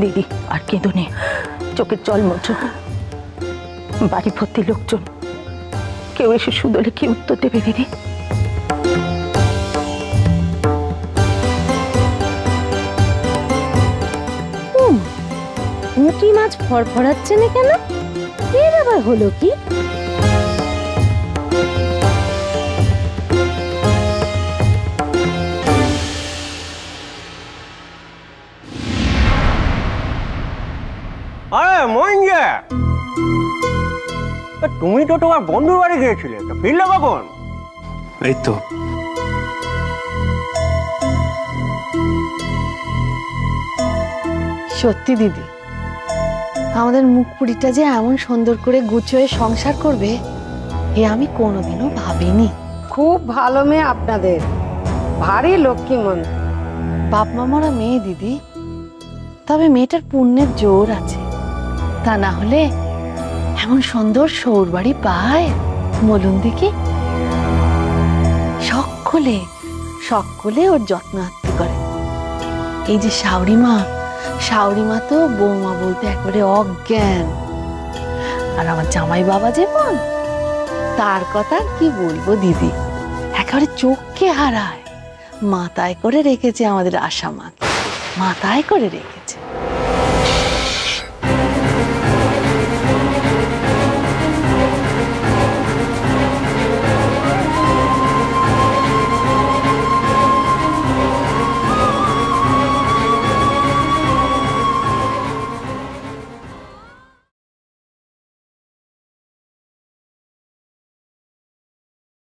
দিদি আর কেঁদো নে, চোখের জল মোছো। বাড়ি ভর্তি লোকজন, কেউ এসে শুধলে কি উত্তর দেবে দিদি? পুঁটি মাছ ফরফরাচ্ছে না কেন? এর আবার হলো কি? আরে মঞ্জে, তুমি তো তোমার বন্ধুর বাড়ি গিয়েছিলে, তো ফিরলে কখন? এই তো সত্যি দিদি, আমাদের মুখপুরিটা যে এমন সুন্দর করে গুছিয়ে সংসার করবে এ আমি কোনোদিনও ভাবিনি। খুব ভালো মেয়ে আপনাদের, ভারী লক্ষ্মী মন। বাপ মামারা মেয়ে দিদি, তবে মেয়েটার পুণ্যের জোর আছে। তা না হলে এমন সুন্দর শৌর বাড়ি পায় বলুন দেখি? সকলে ওর যত্ন আত্তি করে। এই যে শাওরি মা তো বৌমা বলতে একবারে অজ্ঞান। আর আমার জামাই বাবা যেমন, তার কথা কি বলবো দিদি, একেবারে চোখকে হারায়। মাথায় করে রেখেছে আমাদের আশা মা, মাথায় করে রেখেছে।